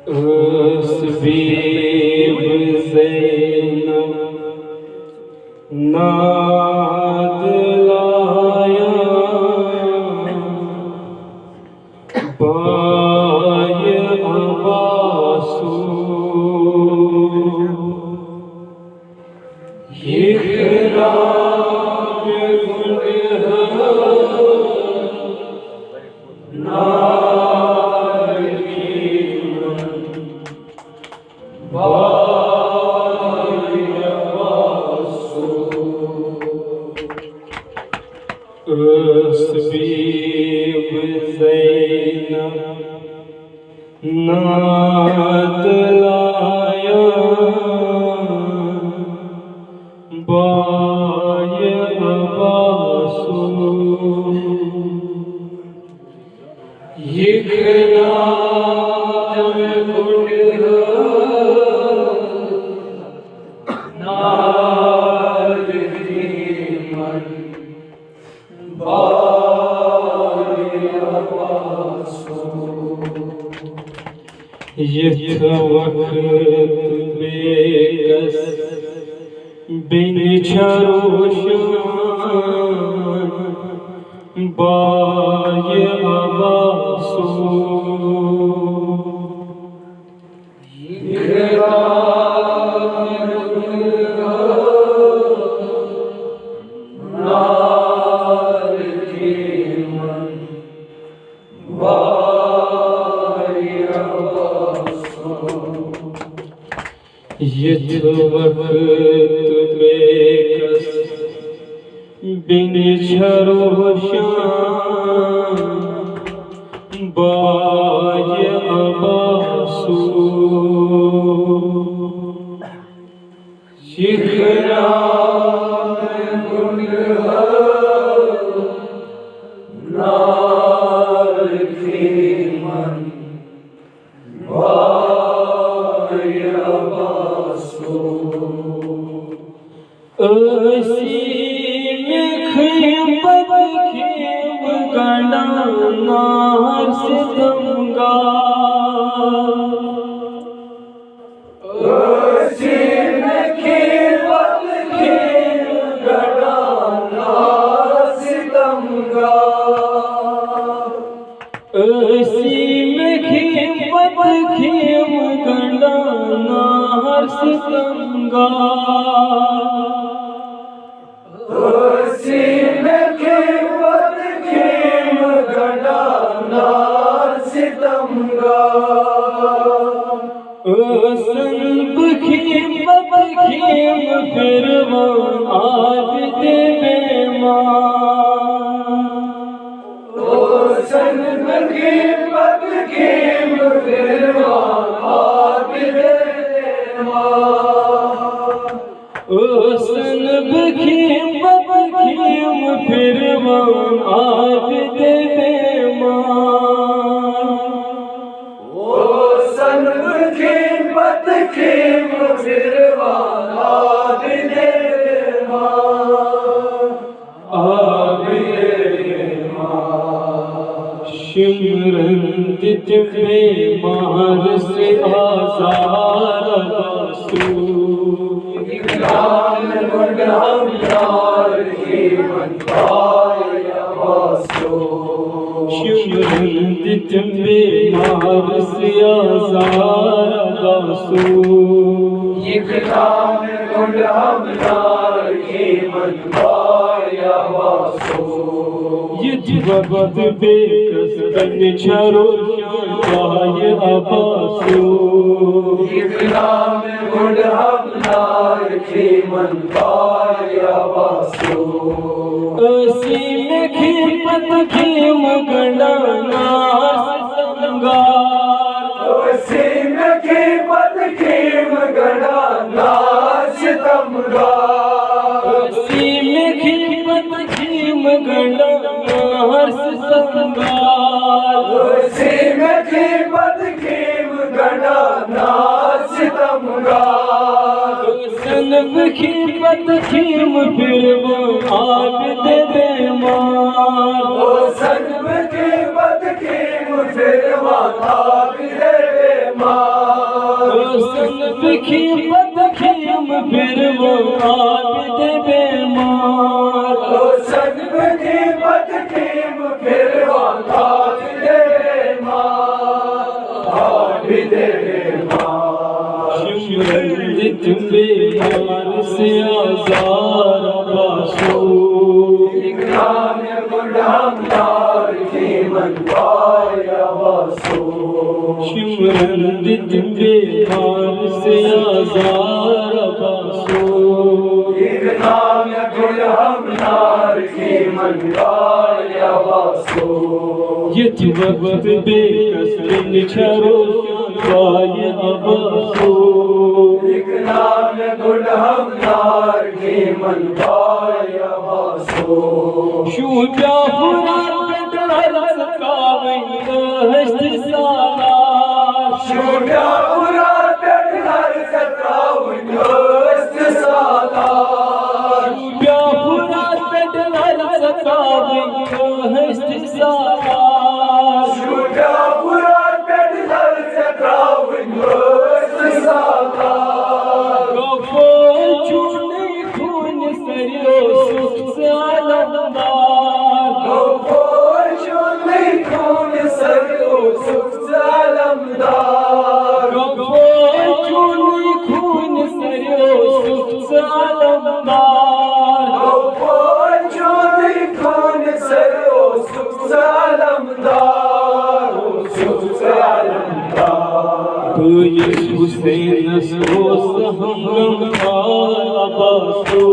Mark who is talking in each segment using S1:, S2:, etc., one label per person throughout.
S1: हस्बीब ज़ैनब नाद लाया बाय अब्बासू हस्बीब ज़ैनब नाद लाया बाय अब्बासू वक्त बेकस बिन छरोशान बाय अब्बासू वक्त बेकस बिन छरोशान बाय अब्बासू नार से दंगा नार से दंगा सनब खेम फिरवा आबिदे बेईमान सनब खेम फिरवा आबिदे बेईमान सनब खेम फिरवा आबिदे शिमरंदित बेमार से आज़ार अब्बासू शिमरंदित बेमार से आज़ार अब्बासू वक्त बेकस बिन छरोशान बाय अब्बासू असीम खेमत खेम गंडा नार से दंगार असीम खेमत खेम गंडा नार से दंगार असीम खेमत खेम गंडा नार से दंगार असीम खेमत खेम गंडा नार से दंगार सनब खेमत खेम फिरवा आबिदे बेईमान सनब खेमत खेम फिरवा आबिदे बेईमान रोशन बिखी बदखीम फिर वो आबिद बेमार रोशन बिखी बदखीम फिर वो आबिद बेमार आबिद बेमार शिमरंजित बेमार से आजार बासो इकराम गुलामदार की मनवाया बासो शिमरंजित बेमार से आजार बासो इकराम गुलामदार की मनवाया बासो यत वक्त बेकस निछरो गाय अबासो इकराम गुलामदार की मनवाया बासो शूजा पुरा पेडर सकावई हस्त सालार शूजा पुरा पेडर सकावई हस्त सालार शूजा पुरा पेडर सकावई हस्त सालार शूजा पुरा पेडर सकावई हस्त सालार गफो चुनी खून सरियो सुख सालमदार गफो चुनी खून सरियो सुख सालमदार गफो चुनी खून सरियो सुख सालमदार गफो चुनी खून सरियो सुख सालमदार सुख सालमदार कोई हुसैन सो सहम आबासो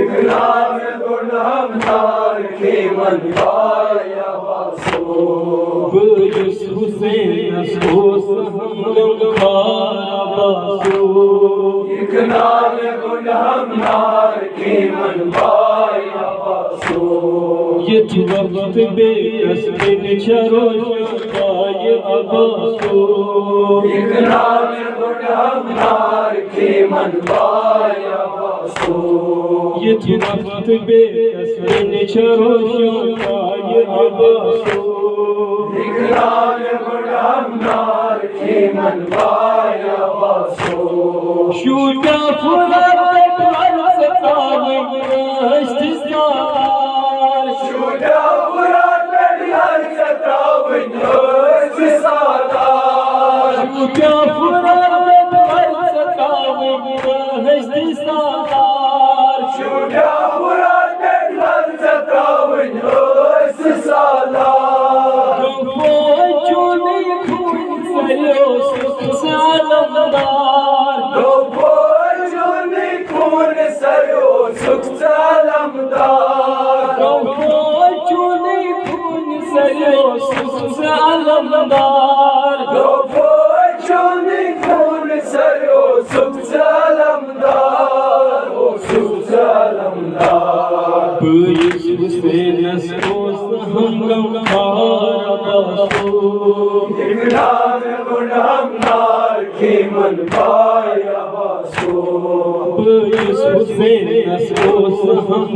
S1: इकराम गुलामदार के मनवाया बासो कोई हुसैन सो सहम आबासो इकराम गुलामदार के मनवाया बासो ये वक्त बेकस निछरो गाय अबासो इकराम गुलामदार के मनवाया बासो ये वक्त बेकस निछरो गाय अबासो इकराम गुलामदार के मनवाया बासो शूजा फुला पेटवार सकावई हस्त सालार शूजा फुला पेटवार सकावई हस्त सालार शूजा फुला पेटवार सकावई हस्त सालार शूजा फुला पेटवार सकावई हस्त सालार गफो चुनी खून सरियो सुख सालमदार गफो चुनी खून सरियो सुख सालमदार गफो चुनी खून सरियो सुख सालमदार गफो चुनी खून सरियो सुख सालमदार सुख सालमदार बैस हुसैन सो सहम आबासो इकराम गुलामदार के मनवाया बासो बैस हुसैन सो सहम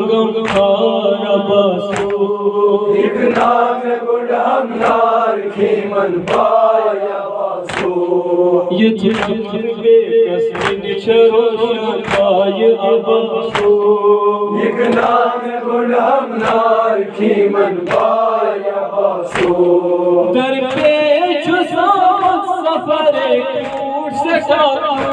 S1: आबासो इकराम गुलामदार के मनवाया बासो ये बेकस निछरो गाय अबासो इकराम गुलामदार की मनवाया बासो दरपेश सामत सफर कूट सटा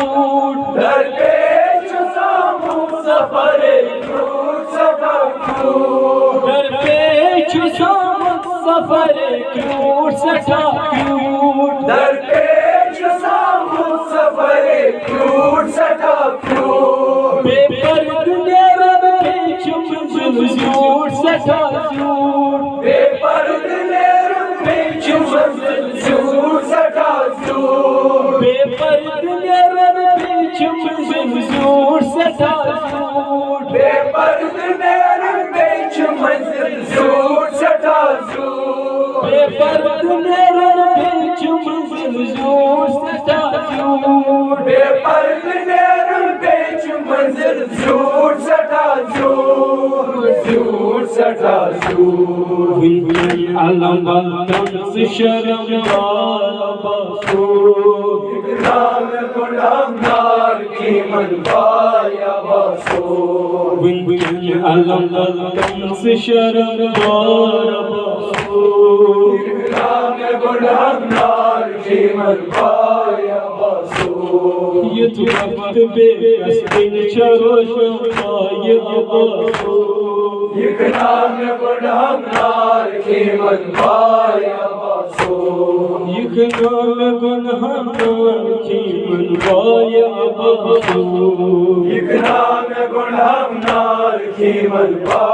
S1: कूट दरपेश सामत सफर कूट सटा कूट दरपेश सामत सफर कूट सटा कूट दरपेश सामत सफर कूट सटा कूट बेपर्द नेरन पेच मंजिल झूठ सटा झूठ बेपर्द नेरन पेच मंजिल झूठ सटा झूठ बेपर्द नेरन पेच मंजिल झूठ सटा झूठ बेपर्द नेरन पेच मंजिल झूठ सटा झूठ बेपर्द नेरन पेच मंजिल झूठ सटा झूठ बेपर्द नेरन पेच मंजिल झूठ सटा झूठ झूठ सटा
S2: जासू
S1: Winyan alam baldan se şerem var basu
S2: इकराम गुनाहगार की मनवाया बसो
S1: Winyan alam baldan se şerem var basu
S2: इकराम गुनाहगार की मनवाया बसो
S1: Ye tu vakt be astin charosham ye abasu
S2: इकराम गुनाहगार की मनवाया बसो
S1: Yıkınan günahlar ki मनवाया abasu
S2: इकराम गुनाहगार की मनवाया